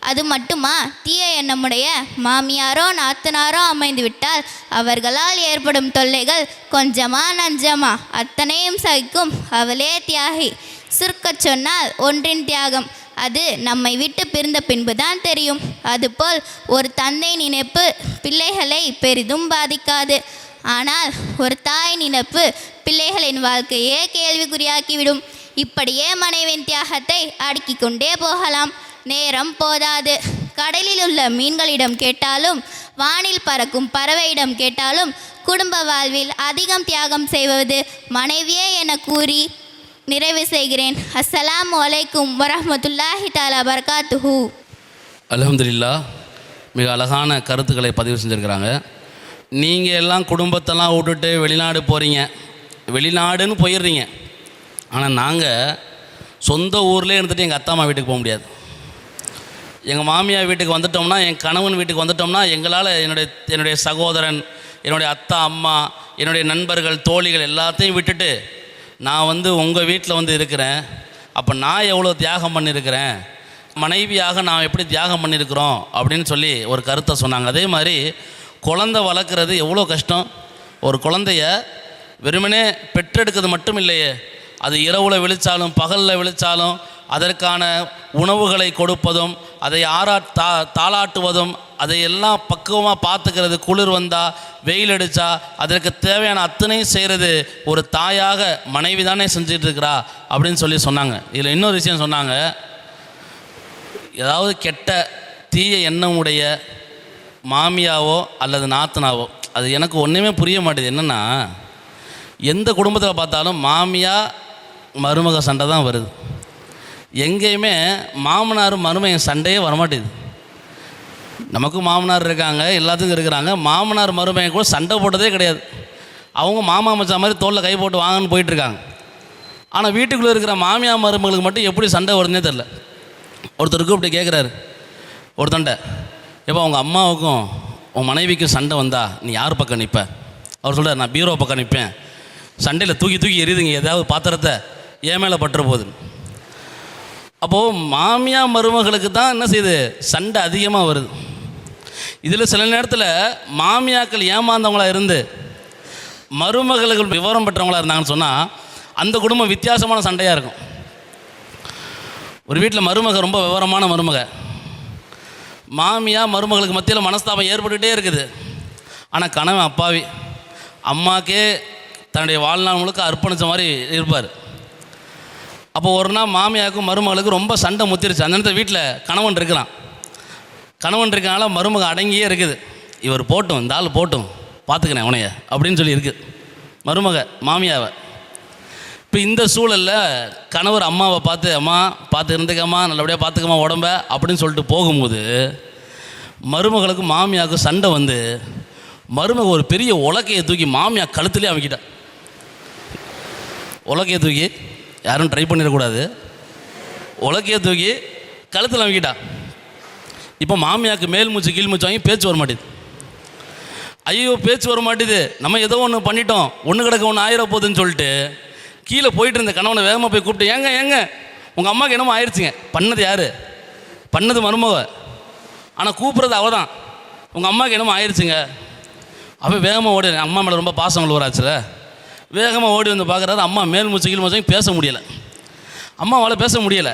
அது மட்டுமா, தீய எண்ணமுடைய மாமியாரோ நாத்தனாரோ அமைந்து விட்டால் அவர்களால் ஏற்படும் தொல்லைகள் கொஞ்சமா நஞ்சமா அத்தனையும் சகிக்கும் அவளே தியாகி. சுருக்கச் சொன்னால் ஒன்றின் தியாகம் அது நம்மை விட்டு பிரிந்த பின்புதான் தெரியும். அதுபோல் ஒரு தந்தை நினைப்பு பிள்ளைகளை பெரிதும் பாதிக்காது. ஆனால் ஒரு தாய் நினைப்பு பிள்ளைகளின் வாழ்க்கையே கேள்விக்குறியாக்கிவிடும். இப்படியே மனைவியின் தியாகத்தை அடுக்கிக் கொண்டே போகலாம். நேரம் போதாது. கடலில் உள்ள மீன்களிடம் கேட்டாலும் வானில் பறக்கும் பறவையிடம் கேட்டாலும் குடும்ப வாழ்வில் அதிகம் தியாகம் செய்வது மனைவியே என கூறி நிறைவு செய்கிறேன். அஸ்ஸலாமு அலைக்கும் வரஹ்மத்துல்லாஹி தஆலா பரகாத்துஹு. அல்ஹம்துலில்லாஹ், மிக அழகான கருத்துக்களை பதிவு செஞ்சுருக்கிறாங்க. நீங்கள் எல்லாம் குடும்பத்தெல்லாம் விட்டுட்டு வெளிநாடு போகிறீங்க, வெளிநாடுன்னு போயிடுறீங்க. ஆனால் நாங்கள் சொந்த ஊர்லேயே இருந்துட்டு எங்கள் அத்தா அம்மா வீட்டுக்கு போக முடியாது. எங்கள் மாமியார் வீட்டுக்கு வந்துட்டோம்னா, என் கணவன் வீட்டுக்கு வந்துட்டோம்னா எங்களால் என்னுடைய சகோதரன், என்னுடைய அத்தா அம்மா, என்னுடைய நண்பர்கள், தோழிகள் எல்லாத்தையும் விட்டுட்டு நான் உங்கள் வீட்டில் இருக்கிறேன். அப்போ நான் எவ்வளோ தியாகம் பண்ணியிருக்கிறேன், மனைவியாக நான் எப்படி தியாகம் பண்ணியிருக்கிறோம் அப்படின்னு சொல்லி ஒரு கருத்தை சொன்னாங்க. அதே மாதிரி குழந்தை வளர்க்குறது எவ்வளோ கஷ்டம். ஒரு குழந்தைய வெறுமனே பெற்றெடுக்கிறது மட்டும் இல்லையே, அது இரவில் விழித்தாலும் பகலில் விழித்தாலும் அதற்கான உணவுகளை கொடுப்பதும் அதை தாளாட்டுவதும் அதையெல்லாம் பக்குவமாக பார்த்துக்கிறது, குளிர் வந்தால் வெயில் அடித்தா அதற்கு தேவையான அத்தனையும் செய்கிறது ஒரு தாயாக மனைவி தானே செஞ்சிட்ருக்கிறா அப்படின்னு சொல்லி சொன்னாங்க. இதில் இன்னொரு விஷயம் சொன்னாங்க, ஏதாவது கெட்ட தீய எண்ணமுடைய மாமியாவோ அல்லது நாத்தனாவோ, அது எனக்கு ஒன்றுமே புரிய மாட்டேது. என்னென்னா, எந்த குடும்பத்தில் பார்த்தாலும் மாமியா மருமக சண்டை தான் வருது. எங்கேயுமே மாமனார் மருமகன் சண்டையே வரமாட்டேது. நமக்கும் மாமனார் இருக்காங்க, எல்லாத்துக்கும் இருக்கிறாங்க. மாமனார் மருமகன் கூட சண்டை போட்டதே கிடையாது. அவங்க மாமா மச்சா மாதிரி தோளில் கை போட்டு வாங்கன்னு போயிட்டுருக்காங்க. ஆனால் வீட்டுக்குள்ளே இருக்கிற மாமியார் மருமகளுக்கு மட்டும் எப்படி சண்டை வருதுன்னே தெரில. ஒருத்தருக்கு இப்படி கேட்குறாரு ஒருத்தண்ட, எப்போ உங்கள் அம்மாவுக்கும் உன் மனைவிக்கும் சண்டை வந்தா நீ யார் பக்கம் நிற்ப? அவர் சொல்கிறார், நான் பீரோ பக்கம் நிற்பேன். சண்டையில் தூக்கி தூக்கி எரியுதுங்க, ஏதாவது பாத்திரத்தை ஏன் மேலே பட்டுற போகுது. அப்போது மாமியார் மருமகளுக்கு தான் என்ன செய்யுது, சண்டை அதிகமாக வருது. இதில் சில நேரத்தில் மாமியாக்கள் ஏமாந்தவங்களாக இருந்து மருமகளுக்கு விவரம் பெற்றவங்களாக இருந்தாங்கன்னு சொன்னால் அந்த குடும்பம் வித்தியாசமான சண்டையாக இருக்கும். ஒரு வீட்டில் மருமக ரொம்ப விவரமான மருமக, மாமியார் மருமகளுக்கு மத்தியில் மனஸ்தாபம் ஏற்பட்டுகிட்டே இருக்குது. ஆனால் கணவன் அப்பாவி, அம்மாக்கே தன்னுடைய வாழ்நாள் முழுக்க அர்ப்பணித்த மாதிரி இருப்பார். அப்போ ஒரு நாள் மாமியாருக்கும் மருமகளுக்கும் ரொம்ப சண்டை முத்திருச்சு. அந்த நேரத்தில் வீட்டில் கணவன் இருக்கனால மருமக அடங்கியே இருக்குது. இவர் போட்டும், இந்த ஆள் போட்டும், பார்த்துக்கிறேன் உனைய அப்படின்னு சொல்லி இருக்குது மருமக மாமியாவை. இப்போ இந்த சூழலில் கணவர் அம்மாவை பார்த்து, அம்மா பார்த்து இருந்துக்கம்மா, நல்லபடியாக பார்த்துக்கம்மா உடம்ப அப்படின்னு சொல்லிட்டு போகும்போது மருமகளுக்கு மாமியாவுக்கு சண்டை வந்து மருமக ஒரு பெரிய உலக்கையை தூக்கி மாமியா கழுத்துலேயே அமைக்கிட்டா. உலக்கையை தூக்கி, யாரும் ட்ரை பண்ணிடக்கூடாது, உலக்கையை தூக்கி கழுத்தில் அமைக்கிட்டா. இப்போ மாமியாவுக்கு மேல் மூச்சு கீழ் மூச்சு வாங்கி பேச்சு வர மாட்டேது. ஐயோ பேச்சு வர மாட்டேது, நம்ம ஏதோ ஒன்று பண்ணிட்டோம், ஒன்று கிடக்க ஒன்று ஆயிர போகுதுன்னு சொல்லிட்டு கீழே போயிட்டு இருந்த கணவனை வேகமாக போய் கூப்பிட்டு, ஏங்க உங்கள் அம்மாவுக்கு என்னமோ ஆயிடுச்சுங்க. பண்ணது யார்? பண்ணது மருமக, ஆனால் கூப்பிட்றது அவள் தான். உங்கள் அம்மாவுக்கு என்னமோ ஆயிடுச்சுங்க. அவன் வேகமாக ஓடி, அம்மா மேலே ரொம்ப பாசங்கள் வராச்சுல, வேகமாக ஓடி வந்து பார்க்குறாரு. அம்மா மேல் மூச்சு கீழ் மூச்சு பேச முடியலை, அம்மாவால் பேச முடியலை.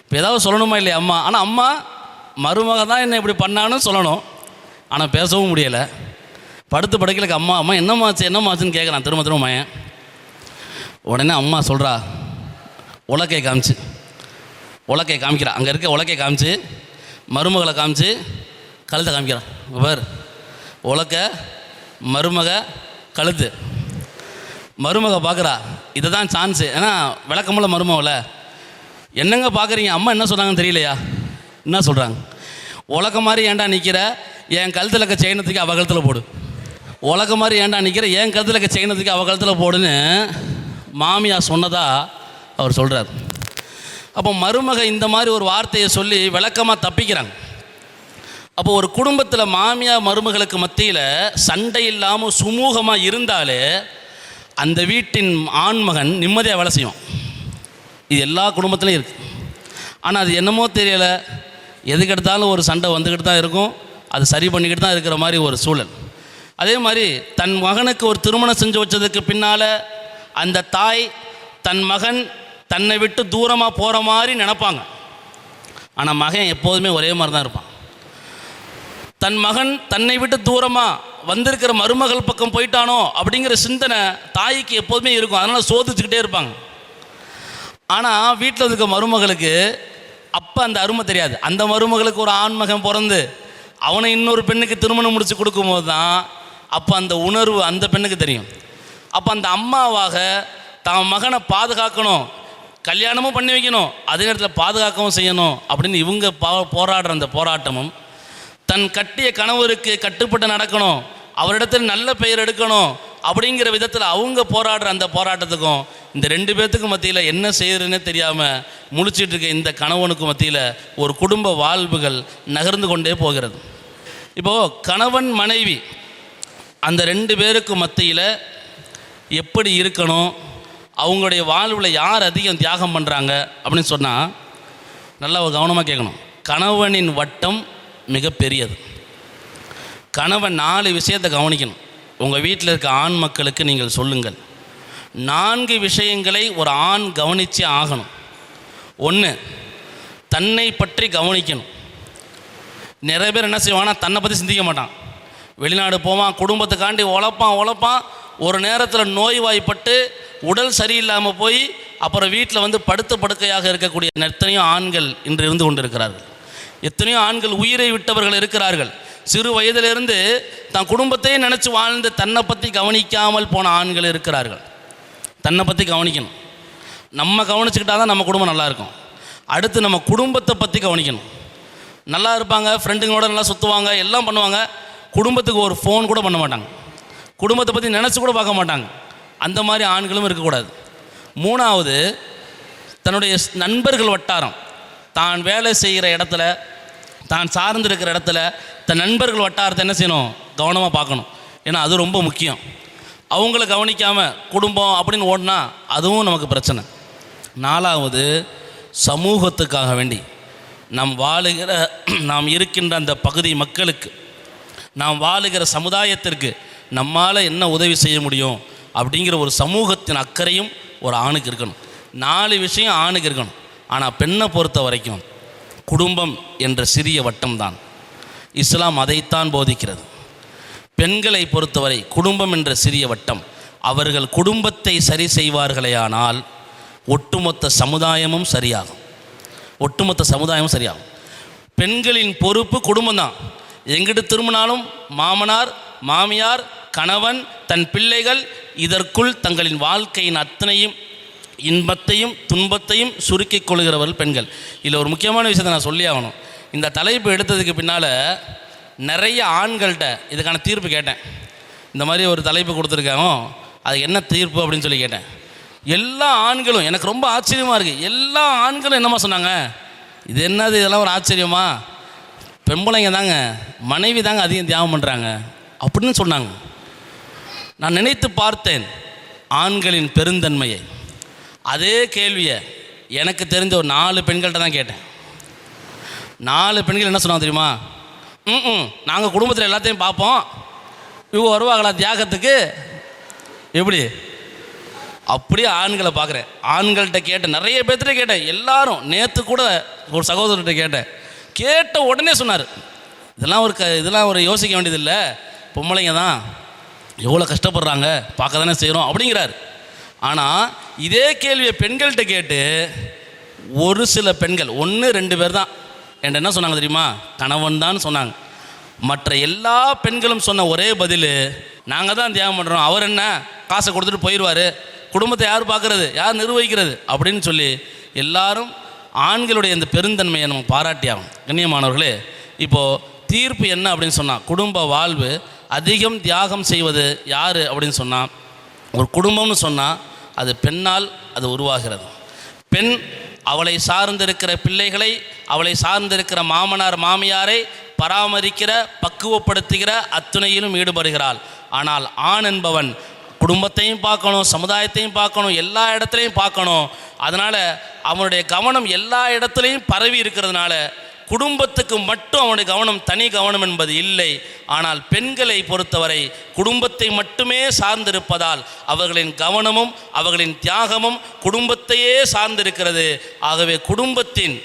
இப்போ ஏதாவது சொல்லணுமா இல்லையா அம்மா? ஆனால் அம்மா மருமக தான் என்ன இப்படி பண்ணான்னு சொல்லணும், ஆனால் பேசவும் முடியலை. படுத்து படுக்கலுக்கு அம்மா என்னம்மாச்சுன்னு கேட்குறான் திரும்ப மயன். உடனே அம்மா சொல்கிறா, உலக்கையை காமிக்கிறா, அங்கே இருக்க உலக்கையை காமிச்சு மருமகளை காமிச்சு கழுத்தை காமிக்கிறான். பார், உலக்கை மருமக கழுத்து. மருமக பார்க்குறா, இதை தான் சான்ஸு. ஏன்னா விளக்கமுள்ள மருமகளை என்னங்க பார்க்குறீங்க, அம்மா என்ன சொல்கிறாங்கன்னு தெரியலையா? என்ன சொல்கிறாங்க? உலக்க மாதிரி ஏன்டா நிற்கிற, என் கழுத்தில் இருக்க செயினத்துக்கு அவள் கழுத்தில் போடு. உலக்க மாதிரி ஏன்டா நிற்கிற, என் கழுத்தில் இருக்க செயினத்துக்கு அவள் கழுத்தில் போடுன்னு மாமியா சொன்னதா அவர் சொல்கிறார். அப்போ மருமக இந்த மாதிரி ஒரு வார்த்தையை சொல்லி விளக்கமாக தப்பிக்கிறாங்க. அப்போ ஒரு குடும்பத்தில் மாமியார் மருமகளுக்கு மத்தியில் சண்டை இல்லாமல் சுமூகமாக இருந்தாலே அந்த வீட்டின் ஆண்மகன் நிம்மதியாக வேலை செய்யும். இது எல்லா குடும்பத்துலையும் இருக்குது. ஆனால் அது என்னமோ தெரியலை, எதுக்கு எடுத்தாலும் ஒரு சண்டை வந்துக்கிட்டு தான் இருக்கும், அது சரி பண்ணிக்கிட்டு தான் இருக்கிற மாதிரி ஒரு சூழல். அதே மாதிரி தன் மகனுக்கு ஒரு திருமணம் செஞ்சு வச்சதுக்கு பின்னால் அந்த தாய் தன் மகன் தன்னை விட்டு தூரமாக போகிற மாதிரி நினைப்பாங்க. ஆனால் மகன் எப்போதுமே ஒரே மாதிரி தான் இருப்பான். தன் மகன் தன்னை விட்டு தூரமாக வந்திருக்கிற மருமகள் பக்கம் போயிட்டானோ அப்படிங்கிற சிந்தனை தாய்க்கு எப்போதுமே இருக்கும். அதனால் சோதிச்சுக்கிட்டே இருப்பாங்க. ஆனால் வீட்டில் இருக்க மருமகளுக்கு அப்போ அந்த அருமை தெரியாது. அந்த மருமகளுக்கு ஒரு ஆண் மகன் பிறந்து அவனை இன்னொரு பெண்ணுக்கு திருமணம் முடித்து கொடுக்கும்போது தான் அப்போ அந்த உணர்வு அந்த பெண்ணுக்கு தெரியும். அப்போ அந்த அம்மாவாக தான் மகனை பாதுகாக்கணும், கல்யாணமும் பண்ணி வைக்கணும், அதே நேரத்தில் பாதுகாக்கவும் செய்யணும் அப்படின்னு இவங்க போராடுற அந்த போராட்டமும், தன் கட்டிய கணவருக்கு கட்டுப்பட்டு நடக்கணும், அவரிடத்தில் நல்ல பெயர் எடுக்கணும் அப்படிங்கிற விதத்தில் அவங்க போராடுற அந்த போராட்டத்துக்கும் இந்த ரெண்டு பேர்த்துக்கும் மத்தியில் என்ன செய்யறதுன்னே தெரியாமல் முழிச்சிட்டு இருக்க இந்த கணவனுக்கு மத்தியில் ஒரு குடும்ப வாழ்வுகள் நகர்ந்து கொண்டே போகிறது. இப்போது கணவன் மனைவி அந்த ரெண்டு பேருக்கு மத்தியில் எப்படி இருக்கணும், அவங்களுடைய வாழ்வில் யார் அதிகம் தியாகம் பண்ணுறாங்க அப்படின்னு சொன்னால் நல்லா கவனமாக கேட்கணும். கணவனின் வட்டம் மிக பெரியது. கணவன் 4 விஷயத்தை கவனிக்கணும். உங்கள் வீட்டில் இருக்க ஆண் மக்களுக்கு நீங்கள் சொல்லுங்கள், 4 விஷயங்களை ஒரு ஆண் கவனிச்சே ஆகணும். 1, தன்னை பற்றி கவனிக்கணும். நிறைய பேர் என்ன செய்வாங்கன்னா தன்னை பற்றி சிந்திக்க மாட்டான், வெளிநாடு போவான், குடும்பத்துக்காண்டி உழைப்பான், ஒரு நேரத்தில் நோய்வாய்ப்பட்டு உடல் சரியில்லாமல் போய் அப்புறம் வீட்டில் வந்து படுத்த படுக்கையாக இருக்கக்கூடிய எத்தனையோ ஆண்கள் இன்று இருந்து கொண்டு இருக்கிறார்கள். எத்தனையோ ஆண்கள் உயிரை விட்டவர்கள் இருக்கிறார்கள். சிறு வயதிலிருந்து தன் குடும்பத்தையே நினச்சி வாழ்ந்து தன்னை பற்றி கவனிக்காமல் போன ஆண்கள் இருக்கிறார்கள். தன்னை பற்றி கவனிக்கணும். நம்ம கவனிச்சுக்கிட்டால் தான் நம்ம குடும்பம் நல்லாயிருக்கும். அடுத்து நம்ம குடும்பத்தை பற்றி கவனிக்கணும். நல்லா இருப்பாங்க, ஃப்ரெண்டுங்களோட நல்லா சுற்றுவாங்க, எல்லாம் பண்ணுவாங்க, குடும்பத்துக்கு ஒரு ஃபோன் கூட பண்ண மாட்டாங்க, குடும்பத்தை பற்றி நினச்சி கூட பார்க்க மாட்டாங்க. அந்த மாதிரி ஆண்களும் இருக்கக்கூடாது. 3வது, தன்னுடைய நண்பர்கள் வட்டாரம், தான் வேலை செய்கிற இடத்துல, தான் சார்ந்திருக்கிற இடத்துல தன் நண்பர்கள் வட்டாரத்தை என்ன செய்யணும், கவனமாக பார்க்கணும். ஏன்னா அது ரொம்ப முக்கியம். அவங்கள கவனிக்காமல் குடும்பம் அப்படின்னு ஓடினா அதுவும் நமக்கு பிரச்சனை. 4வது, சமூகத்துக்காக வேண்டி நாம் இருக்கின்ற அந்த பகுதி மக்களுக்கு, நாம் வாழுகிற சமுதாயத்திற்கு நம்மால் என்ன உதவி செய்ய முடியும் அப்படிங்கிற ஒரு சமூகத்தின் அக்கறையும் ஒரு ஆணுக்கு இருக்கணும். 4 விஷயம் ஆணுக்கு இருக்கணும். ஆனால் பெண்ணை பொறுத்த வரைக்கும் குடும்பம் என்ற சிறிய வட்டம்தான். இஸ்லாம் அதைத்தான் போதிக்கிறது. பெண்களை பொறுத்தவரை குடும்பம் என்ற சிறிய வட்டம். அவர்கள் குடும்பத்தை சரி செய்வார்களேயானால் ஒட்டுமொத்த சமுதாயமும் சரியாகும். பெண்களின் பொறுப்பு குடும்பம்தான். எங்கிட்டு திரும்பினாலும் மாமனார், மாமியார், கணவன், தன் பிள்ளைகள், இதற்குள் தங்களின் வாழ்க்கையின் அத்தனையும் இன்பத்தையும் துன்பத்தையும் சுருக்கிக் கொள்கிறவர்கள் பெண்கள். இதில் ஒரு முக்கியமான விஷயத்தை நான் சொல்லி ஆகணும். இந்த தலைப்பு எடுத்ததுக்கு பின்னால் நிறைய ஆண்கள்கிட்ட இதுக்கான தீர்ப்பு கேட்டேன். இந்த மாதிரி ஒரு தலைப்பு கொடுத்துருக்காங்க, அது என்ன தீர்ப்பு அப்படின்னு சொல்லி கேட்டேன். எல்லா ஆண்களும், எனக்கு ரொம்ப ஆச்சரியமாக இருக்குது, எல்லா ஆண்களும் என்னம்மா சொன்னாங்க, இது என்னது, இதெல்லாம் ஒரு ஆச்சரியமா, பெண்பிள்ளைங்க தாங்க, மனைவி தாங்க அதிகம் தியாகம் பண்ணுறாங்க அப்படின்னு சொன்னாங்க. நான் நினைத்து பார்த்தேன் ஆண்களின் பெருந்தன்மையை. அதே கேள்வியை எனக்கு தெரிஞ்ச ஒரு 4 பெண்கள்கிட்ட தான் கேட்டேன். 4 பெண்கள் என்ன சொன்னாங்க தெரியுமா, நாங்கள் குடும்பத்தில் எல்லாத்தையும் பார்ப்போம், இவங்க வருவாங்களா தியாகத்துக்கு, எப்படி அப்படியே ஆண்களை பார்க்குறேன். ஆண்கள்கிட்ட கேட்டேன், நிறைய பேர்த்திட்ட கேட்டேன். எல்லாரும் நேற்று கூட ஒரு சகோதரர்கிட்ட கேட்ட உடனே சொன்னார், இதெல்லாம் ஒரு யோசிக்க வேண்டியதில்லை, பொம்பளைங்க தான் எவ்வளோ கஷ்டப்படுறாங்க பார்க்க தானே செய்கிறோம் அப்படிங்கிறார். ஆனால் இதே கேள்வியை பெண்கள்கிட்ட கேட்டு ஒரு சில பெண்கள் 1-2 பேர் தான் என்கிட்ட என்ன சொன்னாங்க தெரியுமா, கணவன் தான் சொன்னாங்க. மற்ற எல்லா பெண்களும் சொன்ன ஒரே பதில், நாங்கள் தான் தியாகம் பண்ணுறோம், அவர் என்ன காசை கொடுத்துட்டு போயிடுவார், குடும்பத்தை யார் பார்க்குறது, யார் நிர்வகிக்கிறது அப்படின்னு சொல்லி எல்லாரும் ஆண்களுடைய இந்த பெருந்தன்மையை நம்ம பாராட்டியாகும். கண்ணியமானவர்களே, இப்போது தீர்ப்பு என்ன அப்படின்னு சொன்னால், குடும்ப வாழ்வு அதிகம் தியாகம் செய்வது யார் அப்படின்னு சொன்னால், ஒரு குடும்பம்னு சொன்னால் அது பெண்ணால் அது உருவாகிறது. பெண் அவளை சார்ந்திருக்கிற பிள்ளைகளை, அவளை சார்ந்திருக்கிற மாமனார் மாமியாரை பராமரிக்கிற, பக்குவப்படுத்துகிற அத்துணையிலும் ஈடுபடுகிறாள். ஆனால் ஆண் என்பவன் குடும்பத்தையும் பார்க்கணும், சமுதாயத்தையும் பார்க்கணும், எல்லா இடத்துலையும் பார்க்கணும். அதனால் அவனுடைய கவனம் எல்லா இடத்துலையும் பரவி இருக்கிறதுனால குடும்பத்துக்கு மட்டும் அவனுடைய கவனம் தனி கவனம் என்பது இல்லை. ஆனால் பெண்களை பொறுத்தவரை குடும்பத்தை மட்டுமே சார்ந்திருப்பதால் அவர்களின் கவனமும் அவர்களின் தியாகமும் குடும்பத்தையே சார்ந்திருக்கிறது. ஆகவே குடும்பத்தின்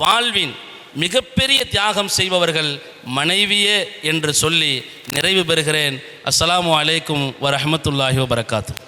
வாழ்வின் மிகப்பெரிய தியாகம் செய்பவர்கள் மனைவியே என்று சொல்லி நிறைவு பெறுகிறேன். அஸ்ஸலாமு அலைக்கும் வரஹ்மத்துல்லாஹி வபரகாத்துஹு.